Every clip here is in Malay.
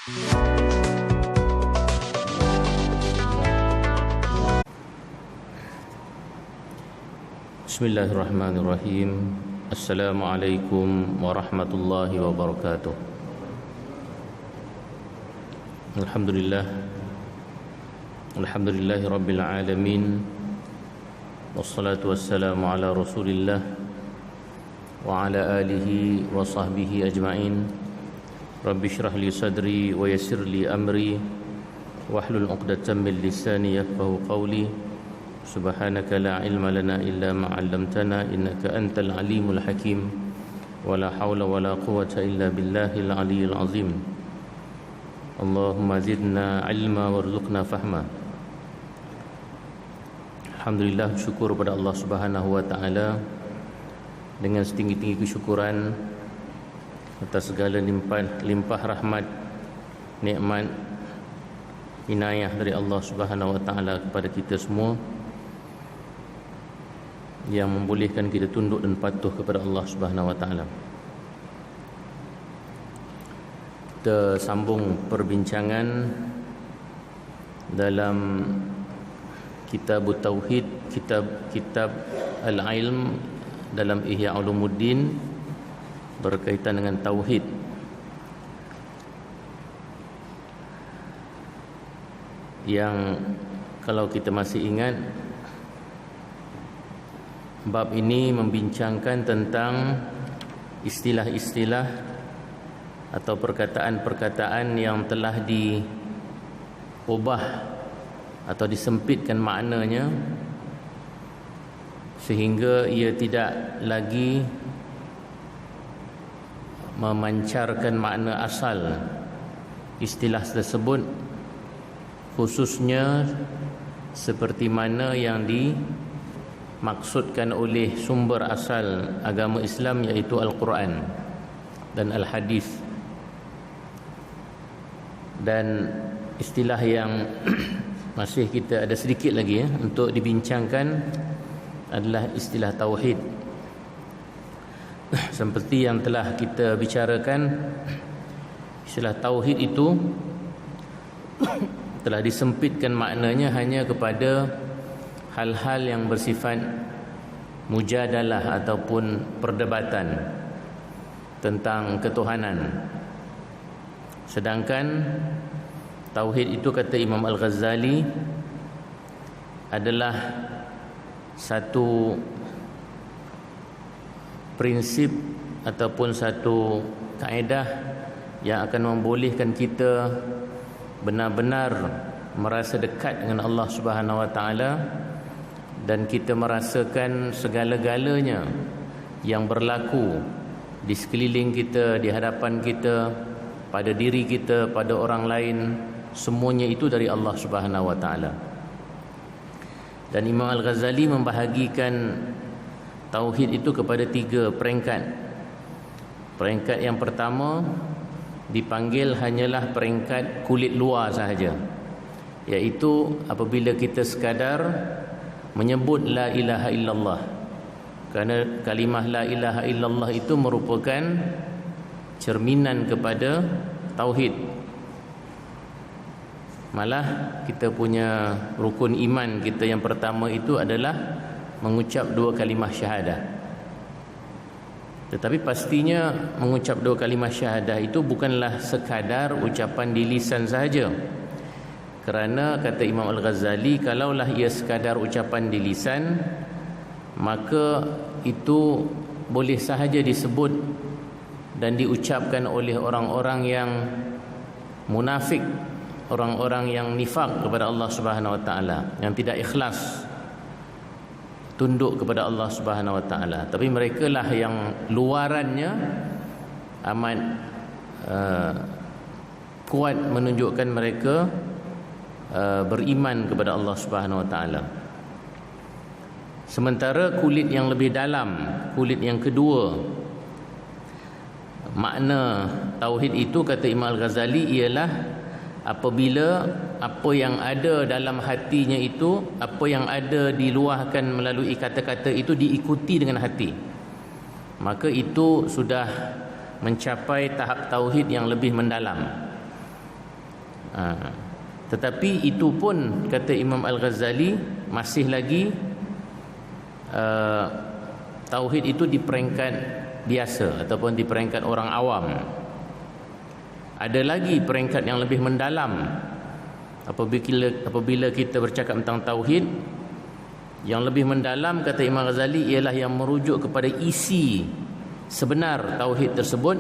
Bismillahirrahmanirrahim. Assalamualaikum warahmatullahi wabarakatuh. Alhamdulillahi rabbil alamin. Wassalatu wassalamu ala Rasulillah wa ala alihi wa sahbihi ajma'in. Rabbi shrah li sadri wa yassir li amri wahlul 'uqdatam min lisani yafqahu qawli. Subhanaka la ilma lana illa ma 'allamtana innaka antal alimul hakim. Wala haula wala quwwata illa billahil aliyyil azim. Allahumma zidna ilma warzuqna fahma. Alhamdulillah, syukur kepada Allah Subhanahu wa taala dengan setinggi-tinggi kesyukuran atas segala limpah rahmat, nikmat, inayah dari Allah Subhanahu wa taala kepada kita semua, yang membolehkan kita tunduk dan patuh kepada Allah Subhanahu wa taala. Kita sambung perbincangan dalam Kitab Tauhid, kitab Al-Ilm dalam Ihya Ulumuddin, berkaitan dengan tauhid. Yang kalau kita masih ingat, bab ini membincangkan tentang istilah-istilah atau perkataan-perkataan yang telah diubah atau disempitkan maknanya sehingga ia tidak lagi memancarkan makna asal istilah tersebut, khususnya seperti mana yang dimaksudkan oleh sumber asal agama Islam, iaitu Al-Quran dan Al-Hadis. Dan istilah yang masih kita ada sedikit lagi untuk dibincangkan adalah istilah tauhid. Seperti yang telah kita bicarakan, istilah tauhid itu telah disempitkan maknanya hanya kepada hal-hal yang bersifat mujadalah ataupun perdebatan tentang ketuhanan. Sedangkan tauhid itu, kata Imam Al-Ghazali, adalah satu prinsip ataupun satu kaedah yang akan membolehkan kita benar-benar merasa dekat dengan Allah Subhanahu wa taala, dan kita merasakan segala-galanya yang berlaku di sekeliling kita, di hadapan kita, pada diri kita, pada orang lain, semuanya itu dari Allah Subhanahu wa taala. Dan Imam Al-Ghazali membahagikan tauhid itu kepada 3 peringkat. Peringkat yang pertama dipanggil hanyalah peringkat kulit luar sahaja, iaitu apabila kita sekadar menyebut la ilaha illallah. Kerana kalimah la ilaha illallah itu merupakan cerminan kepada tauhid. Malah kita punya rukun iman kita yang pertama itu adalah mengucap 2 kalimah syahadah. Tetapi pastinya mengucap 2 kalimah syahadah itu bukanlah sekadar ucapan di lisan sahaja. Kerana kata Imam Al-Ghazali, kalaulah ia sekadar ucapan di lisan, maka itu boleh sahaja disebut dan diucapkan oleh orang-orang yang munafik, orang-orang yang nifak kepada Allah Subhanahu wa taala, yang tidak ikhlas tunduk kepada Allah Subhanahu wa taala. Tapi mereka lah yang luarannya amat kuat menunjukkan mereka beriman kepada Allah Subhanahu wa taala. Sementara kulit yang lebih dalam, kulit yang kedua, makna tauhid itu, kata Imam Al-Ghazali, ialah apabila apa yang ada dalam hatinya itu, apa yang ada diluahkan melalui kata-kata itu diikuti dengan hati, maka itu sudah mencapai tahap tauhid yang lebih mendalam. Tetapi itu pun kata Imam Al-Ghazali masih lagi tauhid itu di peringkat biasa ataupun di peringkat orang awam. Ada lagi peringkat yang lebih mendalam apabila kita bercakap tentang tauhid. Yang lebih mendalam kata Imam Ghazali ialah yang merujuk kepada isi sebenar tauhid tersebut,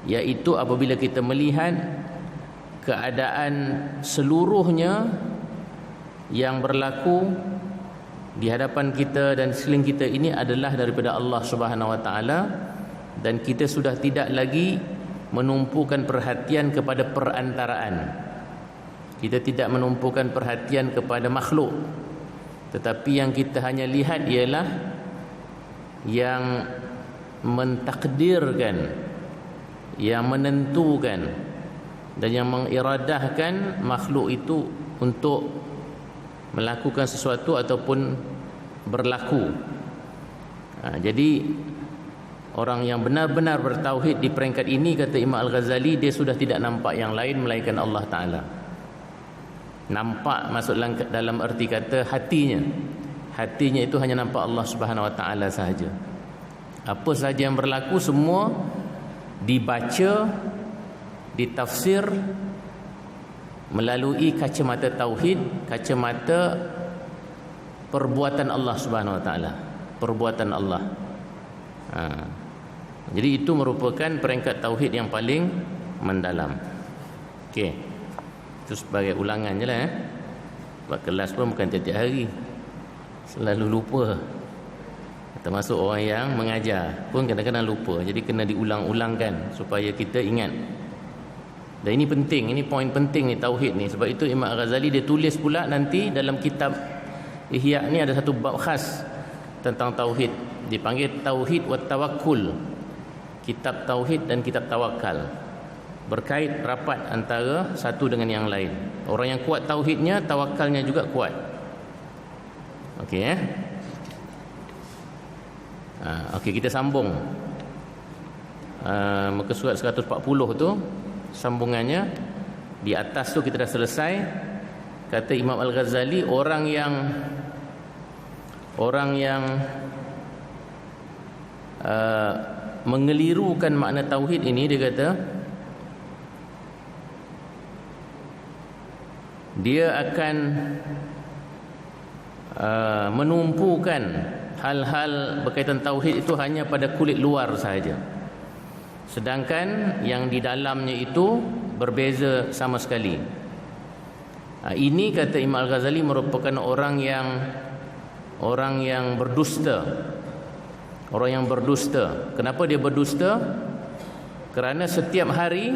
iaitu apabila kita melihat keadaan seluruhnya yang berlaku di hadapan kita dan sekeliling kita ini adalah daripada Allah Subhanahu Wa Taala, dan kita sudah tidak lagi menumpukan perhatian kepada perantaraan. Kita tidak menumpukan perhatian kepada makhluk, tetapi yang kita hanya lihat ialah yang mentakdirkan, yang menentukan dan yang mengiradahkan makhluk itu untuk melakukan sesuatu ataupun berlaku. Jadi orang yang benar-benar bertauhid di peringkat ini kata Imam Al-Ghazali, dia sudah tidak nampak yang lain melainkan Allah Ta'ala. Nampak masuk dalam erti kata hatinya. Hatinya itu hanya nampak Allah Subhanahu Wa Taala sahaja. Apa sahaja yang berlaku semua dibaca, ditafsir melalui kacamata tauhid, kacamata perbuatan Allah Subhanahu Wa Taala, perbuatan Allah. Jadi itu merupakan peringkat tauhid yang paling mendalam. Okey. Itu sebagai ulangan je lah. Sebab kelas pun bukan tiap-tiap hari, selalu lupa. Termasuk orang yang mengajar pun kadang-kadang lupa. Jadi kena diulang-ulangkan supaya kita ingat. Dan ini penting, ini poin penting ni tauhid ni. Sebab itu Imam Ghazali dia tulis pula nanti dalam kitab Ihya ni ada satu bab khas tentang tauhid, dipanggil Tauhid wa Tawakkul. Kitab tauhid dan kitab tawakal berkait rapat antara satu dengan yang lain. Orang yang kuat tauhidnya, tawakalnya juga kuat. Okey Okey, kita sambung. Muka surat 140 tu sambungannya. Di atas tu kita dah selesai. Kata Imam Al-Ghazali, orang yang mengelirukan makna tauhid ini, dia kata dia akan menumpukan hal-hal berkaitan tauhid itu hanya pada kulit luar sahaja, sedangkan yang di dalamnya itu berbeza sama sekali. Ini kata Imam Al-Ghazali merupakan orang yang berdusta. Orang yang berdusta. Kenapa dia berdusta? Kerana setiap hari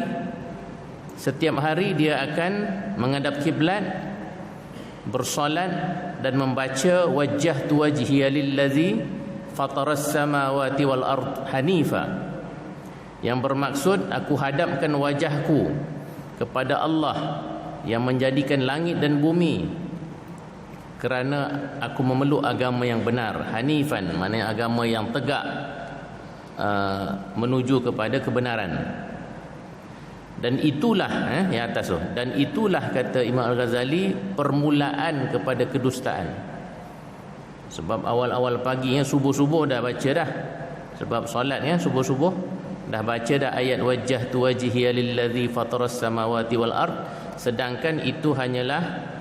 dia akan menghadap kiblat, bersolat dan membaca wajjahtu wajhiya lillazi fataras samawati wal ard hanifa, yang bermaksud aku hadapkan wajahku kepada Allah yang menjadikan langit dan bumi, kerana aku memeluk agama yang benar. Hanifan maknanya agama yang tegak menuju kepada kebenaran. Dan itulah yang atas tu. Dan itulah kata Imam Al-Ghazali permulaan kepada kedustaan. Sebab awal-awal pagi subuh-subuh dah baca dah. Sebab solat subuh-subuh dah baca dah ayat wajjahtu wajhiya lillazi fataras samawati wal ard, sedangkan itu hanyalah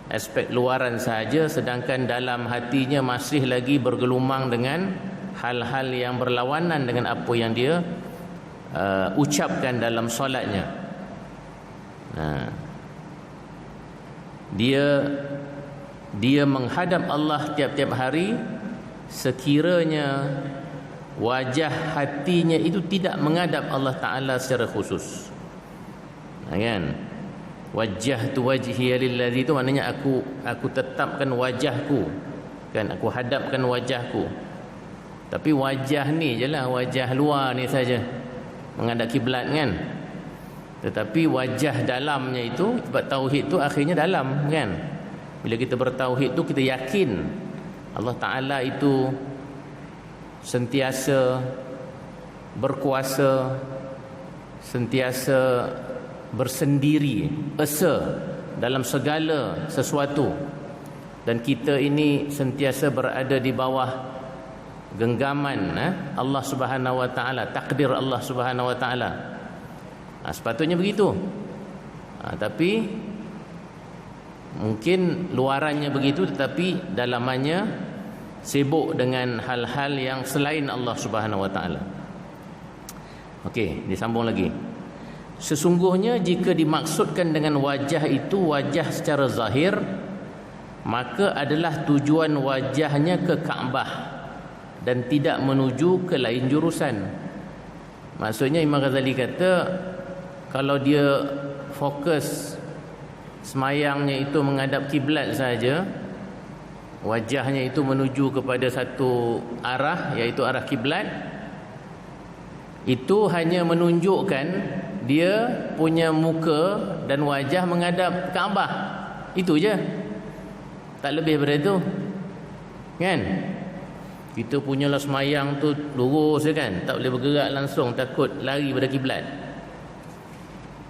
aspek luaran sahaja, sedangkan dalam hatinya masih lagi bergelumang dengan hal-hal yang berlawanan dengan apa yang dia ucapkan dalam solatnya. Dia menghadap Allah tiap-tiap hari sekiranya wajah hatinya itu tidak menghadap Allah Ta'ala secara khusus. Kan? Wajjahtu wajhiya lillazi itu maknanya aku tetapkan wajahku, kan, aku hadapkan wajahku. Tapi wajah ni jelah, wajah luar ni saja menghadap kiblat, kan. Tetapi wajah dalamnya itu, sebab tauhid tu akhirnya dalam, kan. Bila kita bertauhid tu kita yakin Allah Ta'ala itu sentiasa berkuasa, sentiasa bersendiri, esa dalam segala sesuatu, dan kita ini sentiasa berada di bawah genggaman Allah Subhanahu wa taala, takdir Allah Subhanahu wa taala. Sepatutnya begitu. Tapi mungkin luarannya begitu, tetapi dalamannya sibuk dengan hal-hal yang selain Allah Subhanahu wa taala. Okey, disambung lagi. Sesungguhnya jika dimaksudkan dengan wajah itu wajah secara zahir, maka adalah tujuan wajahnya ke Kaabah dan tidak menuju ke lain jurusan. Maksudnya Imam Ghazali kata, kalau dia fokus semayangnya itu menghadap kiblat saja, wajahnya itu menuju kepada satu arah, iaitu arah kiblat, itu hanya menunjukkan dia punya muka dan wajah menghadap Kaabah. Itu je, tak lebih daripada itu, kan? Kita punyalah semayang tu lurus je kan, tak boleh bergerak langsung, takut lari pada kiblat.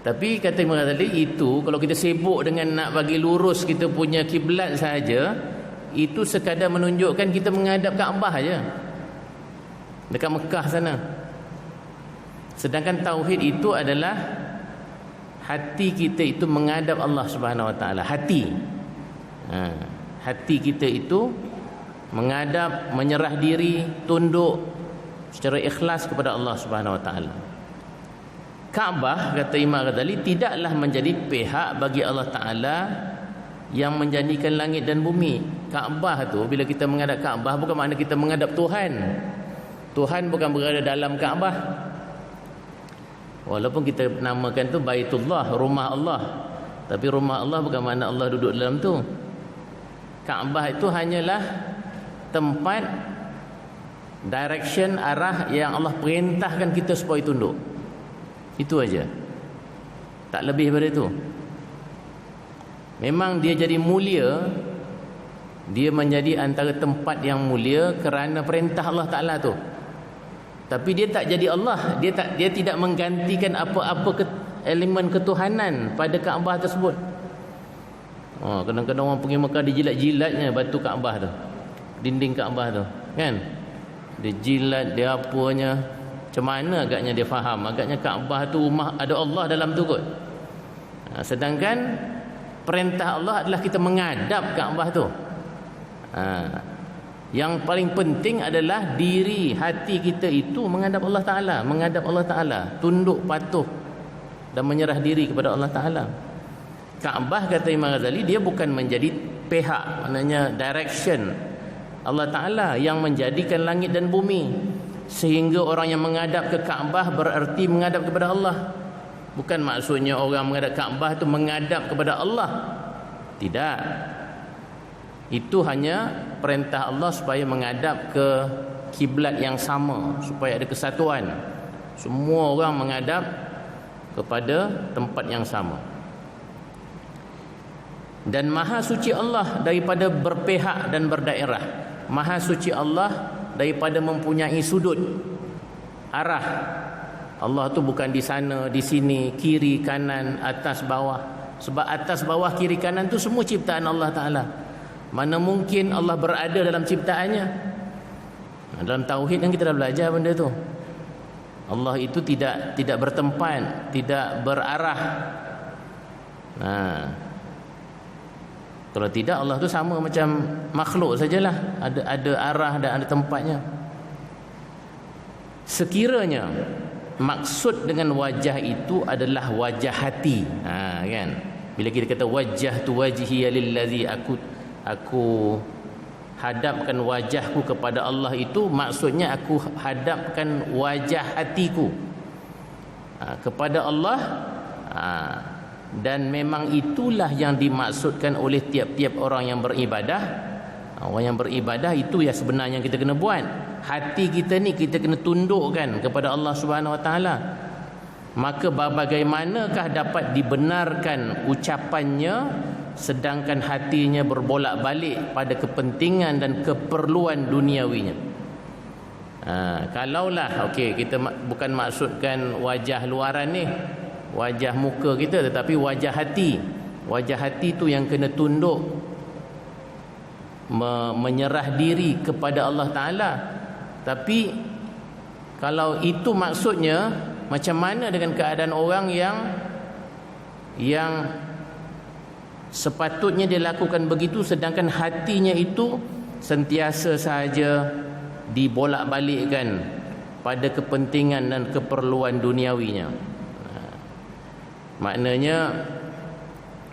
Tapi kata Imam Ghazali, itu kalau kita sibuk dengan nak bagi lurus kita punya kiblat saja, itu sekadar menunjukkan kita menghadap Kaabah aja dekat Mekah sana. Sedangkan tauhid itu adalah hati kita itu menghadap Allah Subhanahu wa taala. Hati kita itu menghadap, menyerah diri, tunduk secara ikhlas kepada Allah Subhanahu wa taala. Kaabah, kata Imam Ghazali, tidaklah menjadi pihak bagi Allah taala yang menjadikan langit dan bumi. Kaabah tu, bila kita menghadap Kaabah, bukan makna kita menghadap Tuhan. Tuhan bukan berada dalam Kaabah. Walaupun kita namakan tu Baitullah, rumah Allah, tapi rumah Allah bukan makna Allah duduk dalam tu. Kaabah itu hanyalah tempat, direction, arah yang Allah perintahkan kita supaya tunduk. Itu aja, tak lebih daripada itu. Memang dia jadi mulia, dia menjadi antara tempat yang mulia kerana perintah Allah Ta'ala tu. Tapi dia tak jadi Allah. Dia tidak menggantikan apa-apa elemen ketuhanan pada Kaabah tersebut. Kadang-kadang orang pergi Mekah, dijilat-jilatnya batu Kaabah tu, dinding Kaabah tu, kan? Dia jilat, dia apanya. Macam mana agaknya dia faham? Agaknya Kaabah tu rumah ada Allah dalam tu kot. Sedangkan perintah Allah adalah kita menghadap Kaabah tu. Yang paling penting adalah diri, hati kita itu menghadap Allah Ta'ala, menghadap Allah Ta'ala, tunduk, patuh dan menyerah diri kepada Allah Ta'ala. Kaabah, kata Imam Ghazali, dia bukan menjadi pihak, maknanya direction Allah Ta'ala yang menjadikan langit dan bumi, sehingga orang yang menghadap ke Kaabah berarti menghadap kepada Allah. Bukan maksudnya orang menghadap Kaabah itu menghadap kepada Allah. Tidak. Itu hanya perintah Allah supaya menghadap ke kiblat yang sama, supaya ada kesatuan. Semua orang menghadap kepada tempat yang sama. Dan maha suci Allah daripada berpihak dan berdaerah. Maha suci Allah daripada mempunyai sudut arah. Allah tu bukan di sana, di sini, kiri, kanan, atas, bawah. Sebab atas, bawah, kiri, kanan tu semua ciptaan Allah Ta'ala. Mana mungkin Allah berada dalam ciptaannya? Dalam tauhid kan kita dah belajar benda tu. Allah itu tidak bertempat, tidak berarah. Kalau tidak, Allah tu sama macam makhluk sajalah, ada arah dan ada tempatnya. Sekiranya maksud dengan wajah itu adalah wajah hati, kan? Bila kita kata wajah tu wajhiya lillazi, aku hadapkan wajahku kepada Allah, itu maksudnya aku hadapkan wajah hatiku kepada Allah. Dan memang itulah yang dimaksudkan oleh tiap-tiap orang yang beribadah. Orang yang beribadah itu ya sebenarnya kita kena buat. Hati kita ni kita kena tundukkan kepada Allah Subhanahu Wa Taala. Maka bagaimanakah dapat dibenarkan ucapannya sedangkan hatinya berbolak-balik pada kepentingan dan keperluan duniawinya? Kalaulah kita bukan maksudkan wajah luaran ni, wajah muka kita, tetapi wajah hati. Wajah hati tu yang kena tunduk, menyerah diri kepada Allah Ta'ala. Tapi kalau itu maksudnya, macam mana dengan keadaan orang yang sepatutnya dia lakukan begitu, sedangkan hatinya itu sentiasa sahaja dibolak-balikkan pada kepentingan dan keperluan duniawinya. Maknanya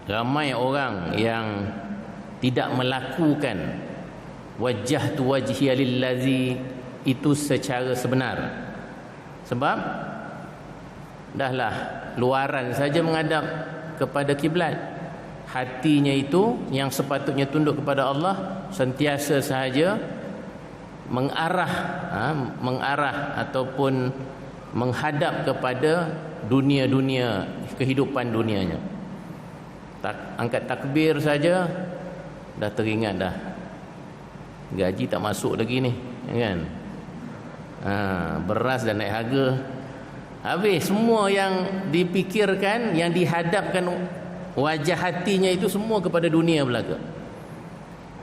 ramai orang yang tidak melakukan wajjahtu wajhiya lillazi itu secara sebenar. Sebab dahlah luaran saja menghadap kepada kiblat, hatinya itu yang sepatutnya tunduk kepada Allah sentiasa sahaja mengarah ataupun menghadap kepada dunia-dunia, kehidupan dunianya. Angkat takbir saja dah teringat dah, gaji tak masuk lagi ni, kan? Beras dah naik harga. Habis semua yang dipikirkan, yang dihadapkan wajah hatinya itu semua kepada dunia belaka.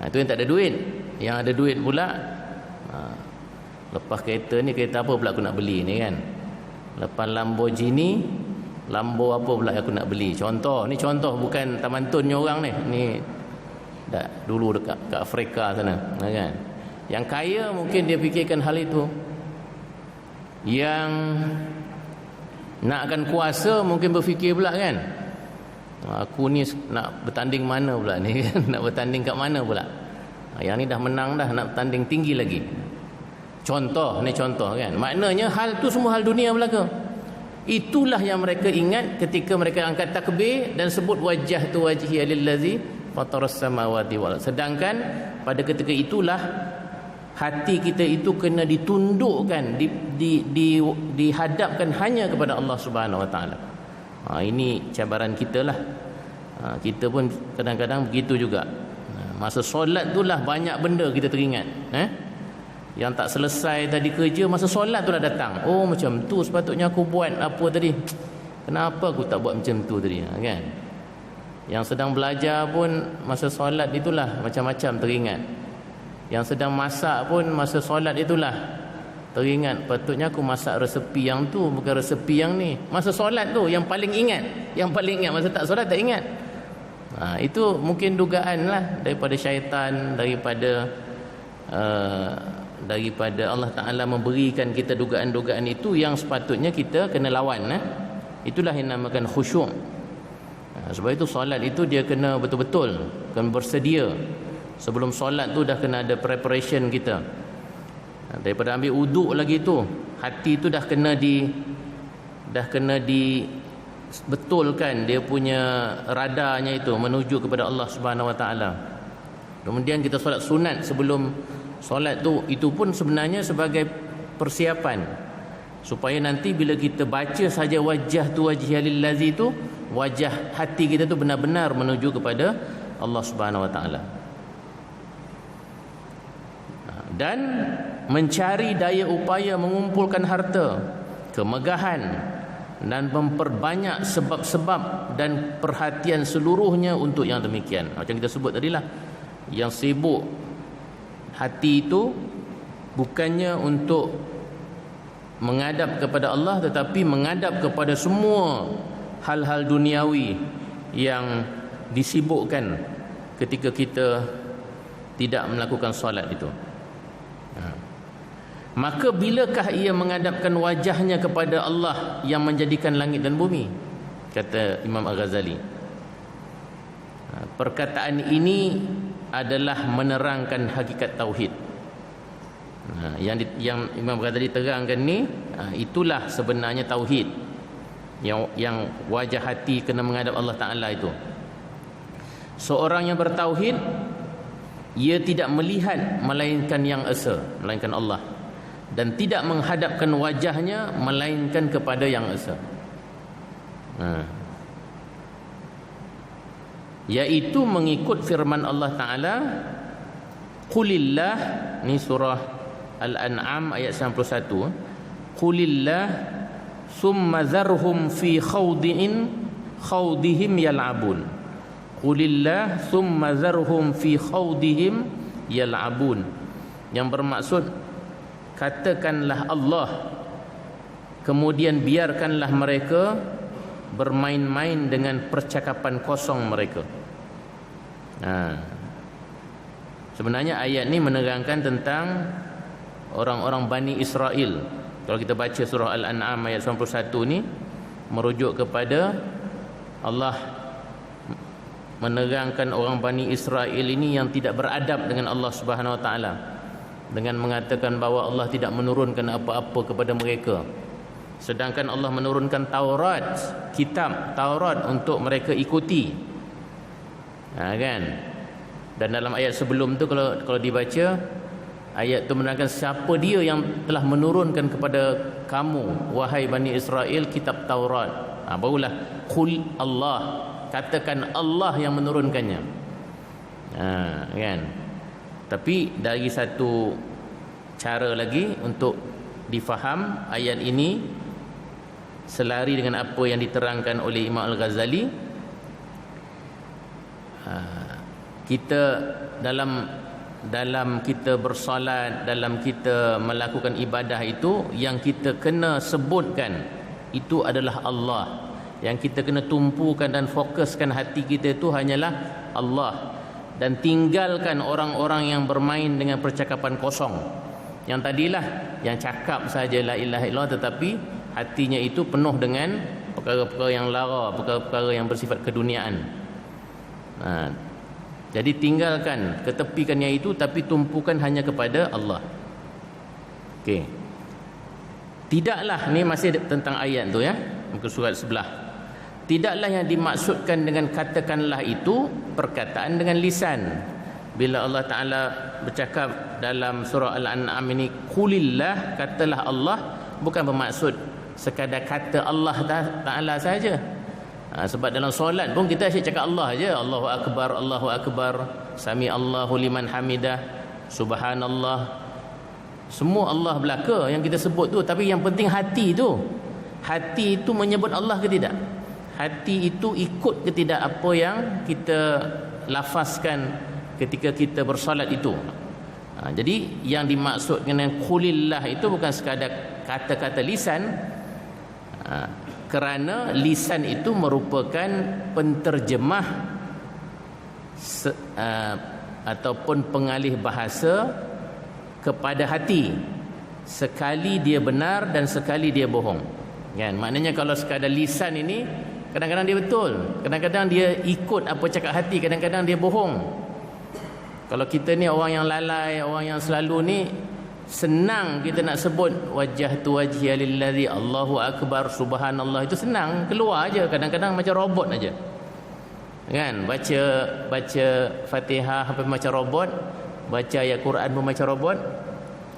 Itu yang tak ada duit. Yang ada duit pula, lepas kereta ni, kereta apa pula aku nak beli ni, kan? Lepas Lamborghini, Lambo apa pula aku nak beli. Contoh, ni contoh, bukan Taman Tunnya orang ni. Ni dah dulu dekat Afrika sana, kan? Yang kaya mungkin dia fikirkan hal itu. Yang nakkan kuasa mungkin berfikir pula, kan? Aku ni nak bertanding mana pula ni, kan? Nak bertanding kat mana pula? Yang ni dah menang dah, nak bertanding tinggi lagi. Contoh, ni contoh, kan? Maknanya hal tu semua hal dunia belaka. Itulah yang mereka ingat ketika mereka angkat takbir dan sebut wajjahtu wajhiya lillazi fataras samawati wal. Sedangkan pada ketika itulah hati kita itu kena ditundukkan, dihadapkan hanya kepada Allah Subhanahu Wa Taala. Ini cabaran kita lah. Kita pun kadang-kadang begitu juga. Masa solat itulah banyak benda kita teringat. Yang tak selesai tadi kerja, masa solat tu dah datang. Oh, macam tu sepatutnya aku buat apa tadi. Kenapa aku tak buat macam tu tadi, kan? Yang sedang belajar pun masa solat itulah macam-macam teringat. Yang sedang masak pun masa solat itulah teringat, patutnya aku masak resepi yang tu, bukan resepi yang ni. Masa solat tu yang paling ingat. Yang paling ingat, masa tak solat tak ingat. Itu mungkin dugaan lah daripada syaitan, daripada Allah Ta'ala memberikan kita dugaan-dugaan itu yang sepatutnya kita kena lawan. Itulah yang namakan khusyuk. Sebab itu solat itu dia kena betul-betul, kena bersedia. Sebelum solat tu dah kena ada preparation kita. Daripada ambil uduk lagi tu, hati tu dah kena betulkan dia punya radarnya itu menuju kepada Allah Subhanahu Wa Taala. Kemudian kita solat sunat sebelum solat tu, itu pun sebenarnya sebagai persiapan supaya nanti bila kita baca saja wajjahtu wajhiya lillazi tu, wajah hati kita tu benar-benar menuju kepada Allah Subhanahu Wa Taala. Dan mencari daya upaya mengumpulkan harta, kemegahan dan memperbanyak sebab-sebab dan perhatian seluruhnya untuk yang demikian. Macam kita sebut tadilah, yang sibuk hati itu bukannya untuk menghadap kepada Allah, tetapi menghadap kepada semua hal-hal duniawi yang disibukkan ketika kita tidak melakukan solat itu. Maka bilakah ia menghadapkan wajahnya kepada Allah yang menjadikan langit dan bumi? Kata Imam Al-Ghazali. Perkataan ini adalah menerangkan hakikat tauhid. Yang Imam Ghazali terangkan ni, itulah sebenarnya tauhid. Yang wajah hati kena menghadap Allah Ta'ala itu. Seorang yang bertauhid, ia tidak melihat melainkan yang esa, melainkan Allah, dan tidak menghadapkan wajahnya melainkan kepada yang esa. Yaitu mengikut firman Allah Ta'ala, Qulillah, ni surah Al-An'am ayat 91. Qulillah, thumma zarhum fi khawdihim yal'abun. Qulillah thumma zarhum fi khawdihim yal'abun. Yang bermaksud, katakanlah Allah, kemudian biarkanlah mereka bermain-main dengan percakapan kosong mereka. Sebenarnya ayat ni menerangkan tentang orang-orang Bani Israel. Kalau kita baca surah Al-An'am ayat 91 ni, merujuk kepada Allah menerangkan orang Bani Israel ini yang tidak beradab dengan Allah Subhanahu Wa Taala, dengan mengatakan bahawa Allah tidak menurunkan apa-apa kepada mereka, sedangkan Allah menurunkan Taurat, kitab Taurat untuk mereka ikuti. Kan? Dan dalam ayat sebelum tu, kalau dibaca, ayat tu menerangkan siapa dia yang telah menurunkan kepada kamu, wahai Bani Israel, kitab Taurat. Barulah qul Allah, katakan Allah yang menurunkannya. Kan? Tapi dari satu cara lagi untuk difaham ayat ini, selari dengan apa yang diterangkan oleh Imam Al-Ghazali, kita dalam kita bersolat, dalam kita melakukan ibadah itu, yang kita kena sebutkan itu adalah Allah. Yang kita kena tumpukan dan fokuskan hati kita itu hanyalah Allah. Dan tinggalkan orang-orang yang bermain dengan percakapan kosong. Yang tadilah, yang cakap saja la ilaha illallah, tetapi hatinya itu penuh dengan perkara-perkara yang lara, perkara-perkara yang bersifat keduniaan. Jadi tinggalkan, ketepikannya itu, tapi tumpukan hanya kepada Allah. Okey. Tidaklah, ni masih tentang ayat tu ya, muka surat sebelah. Tidaklah yang dimaksudkan dengan katakanlah itu perkataan dengan lisan. Bila Allah Ta'ala bercakap dalam surah Al-An'am ini, qulillah, katalah Allah, bukan bermaksud sekadar kata Allah Ta'ala saja. Sebab dalam solat pun kita asyik cakap Allah je. Allahu Akbar, Sami Allahu liman hamidah, Subhanallah. Semua Allah belaka yang kita sebut tu. Tapi yang penting hati tu. Hati itu menyebut Allah ke tidak? Hati itu ikut ke tidak apa yang kita lafazkan ketika kita bersolat itu. Jadi yang dimaksud dengan qulillah itu bukan sekadar kata-kata lisan, kerana lisan itu merupakan penterjemah ataupun pengalih bahasa kepada hati. Sekali dia benar dan sekali dia bohong. Kan? Maknanya kalau sekadar lisan ini, kadang-kadang dia betul, kadang-kadang dia ikut apa cakap hati, kadang-kadang dia bohong. Kalau kita ni orang yang lalai, orang yang selalu ni, senang kita nak sebut wajjahtu wajhiya lillazi, Allahu Akbar, Subhanallah, itu senang, keluar aja. Kadang-kadang macam robot aja. Kan? Baca Fatihah apa macam robot, baca ayat Quran pun macam robot.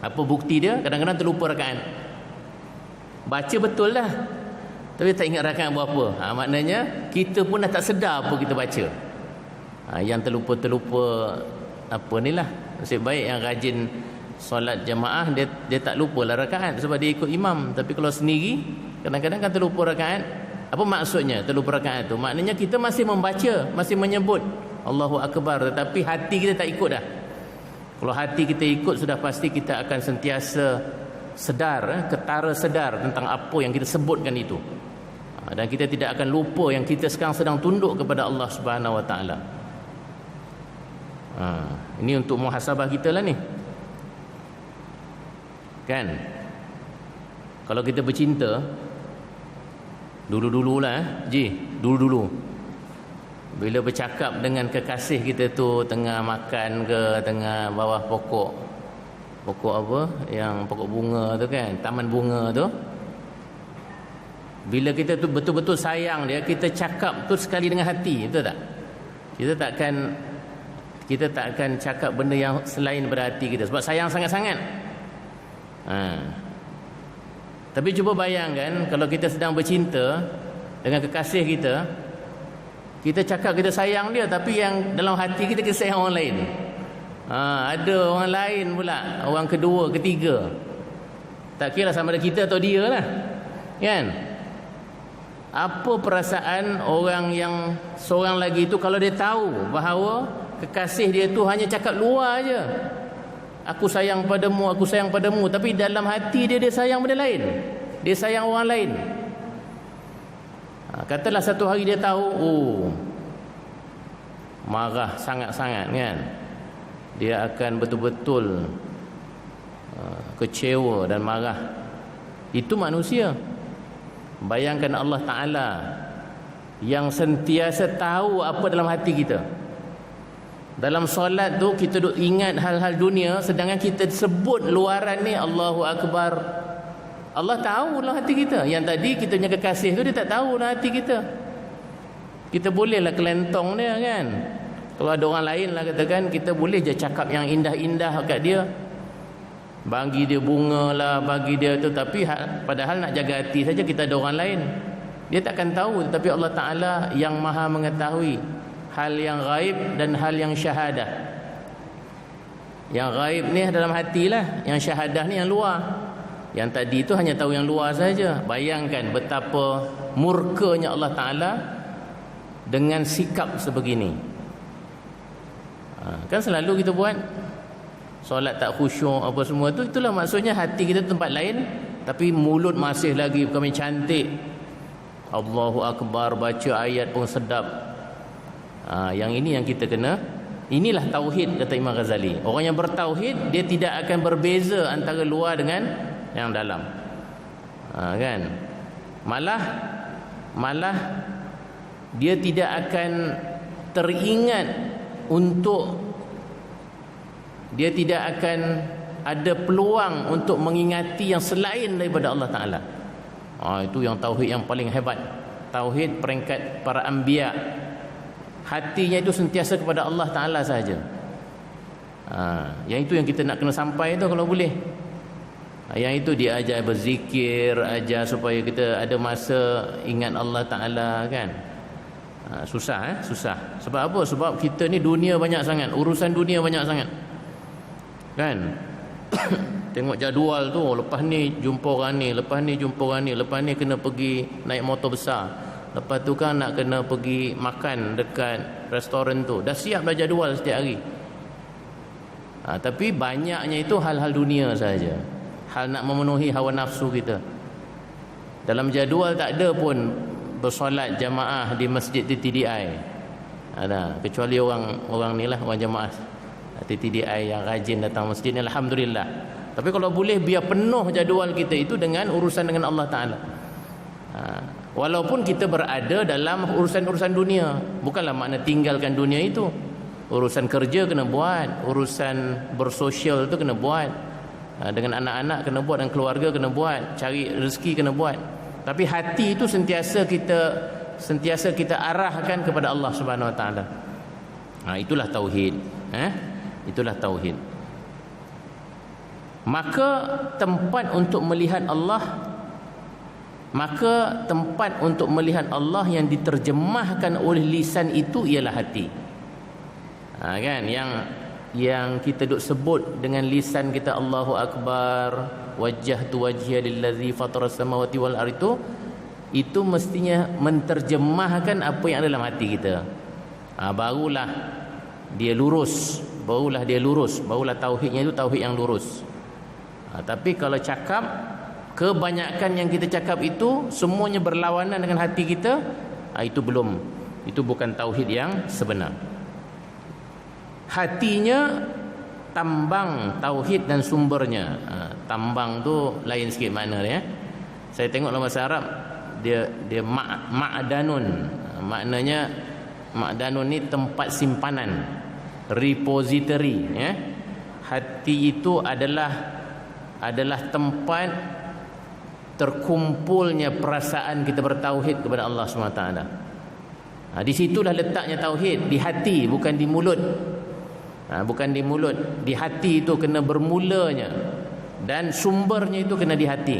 Apa bukti dia? Kadang-kadang terlupa rakaat. Baca betul lah, tapi tak ingat rakaat berapa. Maknanya kita pun dah tak sedar apa kita baca. Yang terlupa apa ni lah. Nasib baik yang rajin solat jemaah, dia tak lupa lah rakaat sebab dia ikut imam. Tapi kalau sendiri, kadang-kadang kan terlupa rakaat. Apa maksudnya terlupa rakaat tu? Maknanya kita masih membaca, masih menyebut Allahu Akbar, tetapi hati kita tak ikut dah. Kalau hati kita ikut, sudah pasti kita akan sentiasa sedar, ketara sedar tentang apa yang kita sebutkan itu. Dan kita tidak akan lupa yang kita sekarang sedang tunduk kepada Allah Subhanahu Wa Taala. Ini untuk muhasabah kita lah ni. Kan? Kalau kita bercinta, dulu-dululah dulu-dulu, bila bercakap dengan kekasih kita tu, tengah makan ke, tengah bawah pokok apa, yang pokok bunga tu kan, taman bunga tu, bila kita tu betul-betul sayang dia, kita cakap tu sekali dengan hati, betul tak? Kita tak akan cakap benda yang selain daripada hati kita, sebab sayang sangat-sangat. Tapi cuba bayangkan kalau kita sedang bercinta dengan kekasih kita, kita cakap kita sayang dia, tapi yang dalam hati kita sayang orang lain. Ada orang lain pula, orang kedua, ketiga. Tak kira sama ada kita atau dia lah, kan? Apa perasaan orang yang seorang lagi itu kalau dia tahu bahawa kekasih dia tu hanya cakap luar aja, aku sayang padamu, aku sayang padamu, tapi dalam hati dia sayang benda lain, dia sayang orang lain. Katalah satu hari dia tahu, marah sangat-sangat kan, dia akan betul-betul kecewa dan marah. Itu manusia. Bayangkan Allah Ta'ala yang sentiasa tahu apa dalam hati kita. Dalam solat tu kita duk ingat hal-hal dunia, sedangkan kita sebut luaran ni Allahu Akbar. Allah tahu dalam hati kita. Yang tadi kita punya kekasih tu dia tak tahu dalam hati kita. Kita bolehlah kelentong dia kan. Kalau ada orang lain lah katakan, kita boleh je cakap yang indah-indah kat dia, bagi dia bunga lah, bagi dia tu, tapi padahal nak jaga hati saja kita ada orang lain, dia takkan tahu. Tetapi Allah Ta'ala yang maha mengetahui hal yang gaib dan hal yang syahadah. Yang gaib ni dalam hati lah, yang syahadah ni yang luar. Yang tadi tu hanya tahu yang luar saja. Bayangkan betapa murkanya Allah Ta'ala dengan sikap sebegini. Kan selalu kita buat solat tak khusyuk apa semua tu, itulah maksudnya hati kita tempat lain, tapi mulut masih lagi kami cantik Allahu Akbar, baca ayat pun sedap. Yang ini yang kita kena, inilah tauhid kata Imam Ghazali. Orang yang bertauhid dia tidak akan berbeza antara luar dengan yang dalam. Kan? Malah dia tidak akan teringat dia tidak akan ada peluang untuk mengingati yang selain daripada Allah Ta'ala. Itu yang tauhid yang paling hebat. Tauhid peringkat para anbiya. Hatinya itu sentiasa kepada Allah Ta'ala sahaja. Yang itu yang kita nak kena sampai tu kalau boleh. Yang itu dia ajar berzikir, ajar supaya kita ada masa ingat Allah Ta'ala kan. Susah susah. Sebab apa? Sebab kita ni dunia banyak sangat, urusan dunia banyak sangat kan. Tengok jadual tu, lepas ni jumpa orang ni, lepas ni jumpa orang ni, lepas ni kena pergi naik motor besar, lepas tu kan nak kena pergi makan dekat restoran tu. Dah siap dah jadual setiap hari. Tapi banyaknya itu hal-hal dunia saja, hal nak memenuhi hawa nafsu kita. Dalam jadual tak ada pun bersolat jamaah di masjid TTDI. Kecuali orang ni lah, orang jamaah TTDI yang rajin datang masjid ni, alhamdulillah. Tapi kalau boleh biar penuh jadual kita itu dengan urusan dengan Allah Ta'ala. Walaupun kita berada dalam urusan-urusan dunia, bukanlah makna tinggalkan dunia itu. Urusan kerja kena buat, urusan bersosial tu kena buat, dengan anak-anak kena buat, dan keluarga kena buat, cari rezeki kena buat. Tapi hati itu sentiasa kita arahkan kepada Allah Subhanahu Wa Ta'ala. Itulah tauhid. Itulah tauhid. Maka tempat untuk melihat Allah yang diterjemahkan oleh lisan itu ialah hati. Kan yang kita duk sebut dengan lisan kita Allahu Akbar, wajjahtu wajhiya lillazi fatara samawati wal ardh, itu mestinya menterjemahkan apa yang ada dalam hati kita. Barulah dia lurus, barulah tauhidnya itu tauhid yang lurus. Tapi kalau cakap, kebanyakan yang kita cakap itu semuanya berlawanan dengan hati kita, itu bukan tauhid yang sebenar. Hatinya tambang tauhid dan sumbernya. Tambang tu lain sikit makna dia. Saya tengok dalam bahasa Arab dia ma'danun. Maknanya ma'danun ni tempat simpanan, repository ya. Hati itu adalah tempat terkumpulnya perasaan kita bertauhid kepada Allah SWT. Di situlah letaknya tauhid, di hati, bukan di mulut. Bukan di mulut, di hati itu kena bermulanya, dan sumbernya itu kena di hati.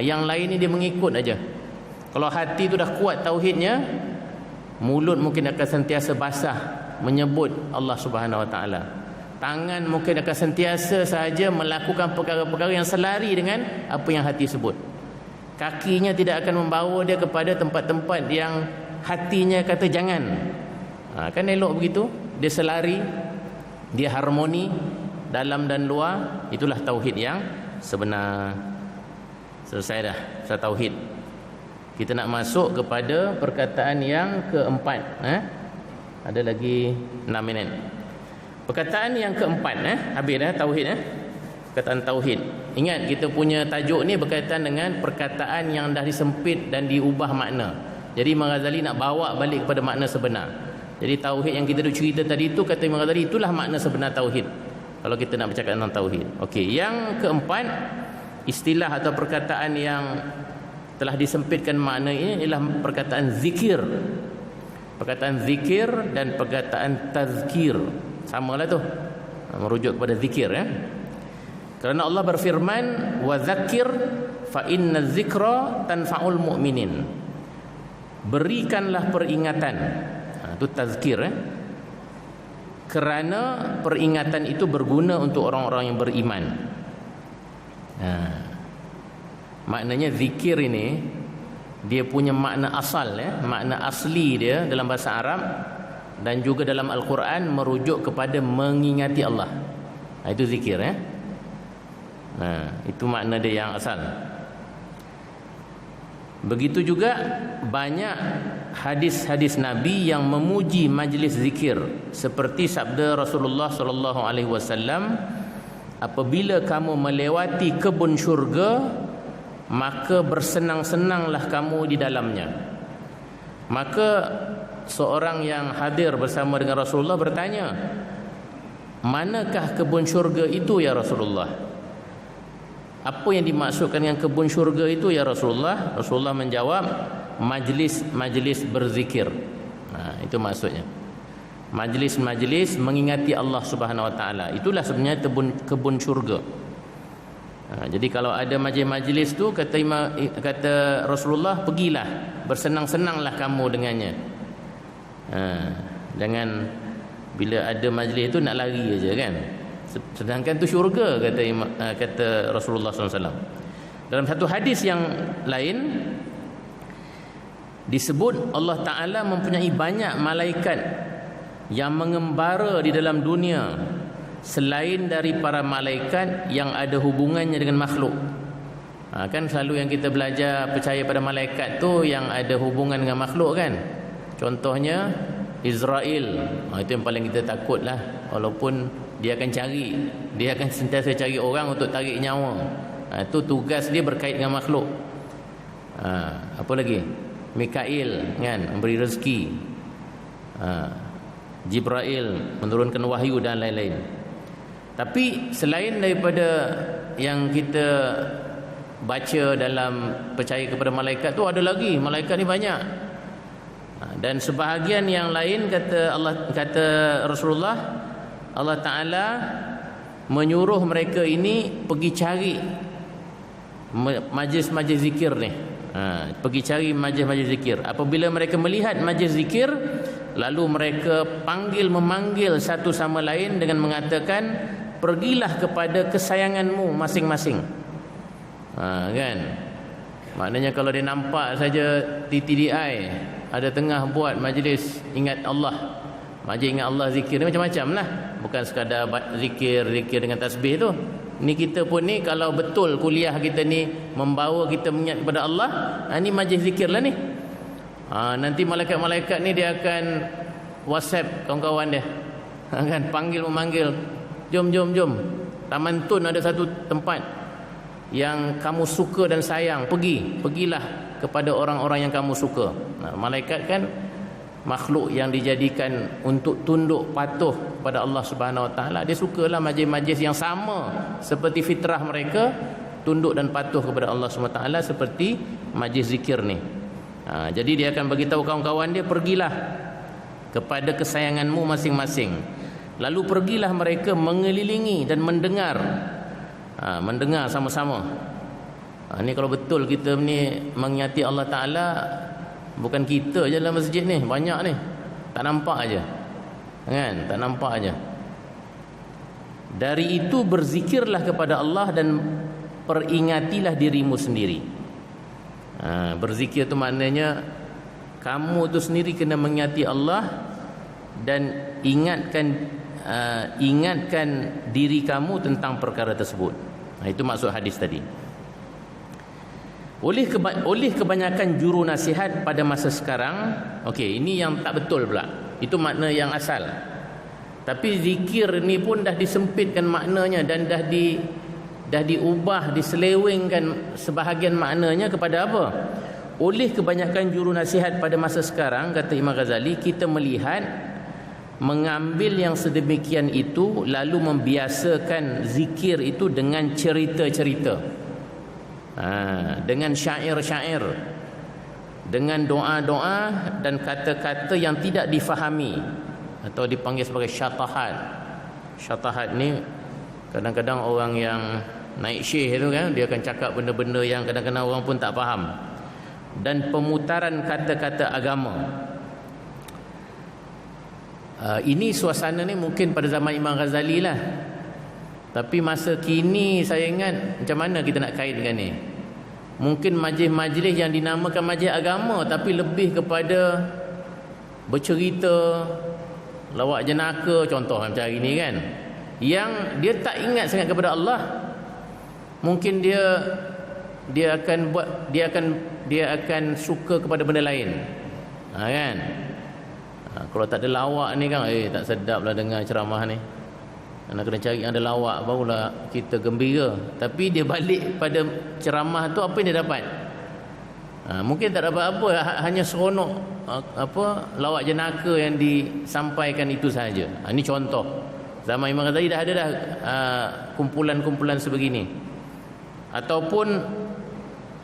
Yang lain ni dia mengikut aja. Kalau hati itu dah kuat tauhidnya, mulut mungkin akan sentiasa basah menyebut Allah Subhanahu Wa Taala. Tangan mungkin akan sentiasa sahaja melakukan perkara-perkara yang selari dengan apa yang hati sebut. Kakinya tidak akan membawa dia kepada tempat-tempat yang hatinya kata jangan. Kan elok begitu. Dia selari, dia harmoni dalam dan luar. Itulah tauhid yang sebenar. Selesai dah pasal tauhid. Kita nak masuk kepada perkataan yang keempat. Ada lagi 6 minit. Perkataan yang keempat, habis dah tauhid. Perkataan tauhid. Ingat, kita punya tajuk ni berkaitan dengan perkataan yang dah disempit dan diubah makna. Jadi Imam Ghazali nak bawa balik kepada makna sebenar. Jadi tauhid yang kita dah cerita tadi itu, kata Imam Ghazali, itulah makna sebenar tauhid. Kalau kita nak bercakap tentang tauhid. Okey, yang keempat, istilah atau perkataan yang telah disempitkan makna ini ialah perkataan zikir. Perkataan zikir dan perkataan tazkir. Samalah tu. Merujuk kepada zikir, Kerana Allah berfirman, wa dzakir fa inna dzikra tanfa'ul mu'minin. Berikanlah peringatan. Itu tazkir, kerana peringatan itu berguna untuk orang-orang yang beriman. Maknanya zikir ini, dia punya makna asal, makna asli dia dalam bahasa Arab dan juga dalam Al-Quran merujuk kepada mengingati Allah. Itu zikir, itu makna dia yang asal. Begitu juga banyak hadis-hadis Nabi yang memuji majlis zikir, seperti sabda Rasulullah sallallahu alaihi wasallam, apabila kamu melewati kebun syurga, maka bersenang-senanglah kamu di dalamnya. Maka seorang yang hadir bersama dengan Rasulullah bertanya, manakah kebun syurga itu ya Rasulullah? Apa yang dimaksudkan dengan kebun syurga itu ya Rasulullah? Rasulullah menjawab, majlis-majlis berzikir. Itu maksudnya. Majlis-majlis mengingati Allah Subhanahu Wa Taala. Itulah sebenarnya kebun syurga. Jadi kalau ada majlis-majlis tu, kata Rasulullah, pergilah, bersenang-senanglah kamu dengannya. Jangan bila ada majlis itu nak lari aja, kan? Sedangkan tu syurga, kata Rasulullah SAW. Dalam satu hadis yang lain disebut Allah Ta'ala mempunyai banyak malaikat yang mengembara di dalam dunia selain dari para malaikat yang ada hubungannya dengan makhluk. Kan selalu yang kita belajar percaya pada malaikat tu yang ada hubungan dengan makhluk, kan? Contohnya Israel. Itu yang paling kita takut lah. Walaupun dia akan sentiasa cari orang untuk tarik nyawa. Itu tugas dia berkait dengan makhluk. Apa lagi? Mikail, kan, memberi rezeki. Jibril menurunkan wahyu dan lain-lain. Tapi selain daripada yang kita baca dalam percaya kepada malaikat tu, ada lagi malaikat ni banyak. Dan sebahagian yang lain, kata Rasulullah, Allah Ta'ala menyuruh mereka ini pergi cari majlis-majlis zikir ni. Pergi cari majlis-majlis zikir. Apabila mereka melihat majlis zikir, lalu mereka memanggil satu sama lain dengan mengatakan, pergilah kepada kesayanganmu masing-masing. Kan? Maknanya kalau dia nampak saja TTDI ada tengah buat majlis ingat Allah, majlis ingat Allah, zikir ni macam-macam lah. Bukan sekadar zikir dengan tasbih tu. Ni kita pun ni, kalau betul kuliah kita ni membawa kita mengingat kepada Allah, ni majlis zikir lah ni. Nanti malaikat-malaikat ni dia akan WhatsApp kawan-kawan dia, kan, memanggil, jom. Taman Tun ada satu tempat yang kamu suka dan sayang, pergilah kepada orang-orang yang kamu suka. Malaikat kan makhluk yang dijadikan untuk tunduk patuh pada Allah Subhanahu Wa Taala. Dia sukalah majlis-majlis yang sama seperti fitrah mereka, tunduk dan patuh kepada Allah Subhanahu Wa Taala, seperti majlis zikir ni. Jadi dia akan beritahu kawan-kawan dia, pergilah kepada kesayanganmu masing-masing. Lalu pergilah mereka mengelilingi dan mendengar sama-sama. Ni kalau betul kita ni mengingati Allah Ta'ala, bukan kita je dalam masjid ni, banyak ni, tak nampak aja, kan? Tak nampak aja. Dari itu berzikirlah kepada Allah dan peringatilah dirimu sendiri. Berzikir tu maknanya kamu tu sendiri kena mengingati Allah dan ingatkan diri kamu tentang perkara tersebut. Itu maksud hadis tadi. Oleh kebanyakan juru nasihat pada masa sekarang, okey, ini yang tak betul pula. Itu makna yang asal. Tapi zikir ni pun dah disempitkan maknanya dan dah diubah, diselewengkan sebahagian maknanya kepada apa? Oleh kebanyakan juru nasihat pada masa sekarang, kata Imam Ghazali, kita melihat mengambil yang sedemikian itu lalu membiasakan zikir itu dengan cerita-cerita, dengan syair-syair, dengan doa-doa dan kata-kata yang tidak difahami atau dipanggil sebagai syatahat. Syatahat ni kadang-kadang orang yang naik syekh tu kan, dia akan cakap benda-benda yang kadang-kadang orang pun tak faham. Dan pemutaran kata-kata agama. Ini suasana ni mungkin pada zaman Imam Ghazali lah. Tapi masa kini saya ingat macam mana kita nak kait dengan ni. Mungkin majlis-majlis yang dinamakan majlis agama tapi lebih kepada bercerita, lawak jenaka contoh macam hari ni kan. Yang dia tak ingat sangat kepada Allah. Mungkin dia akan suka kepada benda lain. Kan? Kalau tak ada lawak ni kan, tak sedap lah dengar ceramah ni. Nak kena cari yang ada lawak barulah kita gembira. Tapi dia balik pada ceramah tu, apa yang dia dapat? Mungkin tak dapat apa, hanya seronok lawak jenaka yang disampaikan itu sahaja. Ini contoh. Zaman Imam Ghazali dah ada dah kumpulan-kumpulan sebegini. Ataupun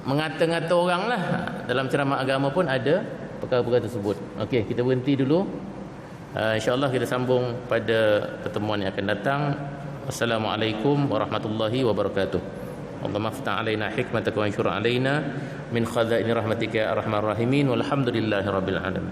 mengata-ngata orang lah. Dalam ceramah agama pun ada perkara-perkara tersebut. Okey, kita berhenti dulu. InsyaAllah kita sambung pada pertemuan yang akan datang. Assalamualaikum warahmatullahi wabarakatuh. Allahumma aftah alaina hikmataka wa anshur alaina min khaza'in rahmatika ya arhamar rahimin walhamdulillahi rabbil alamin.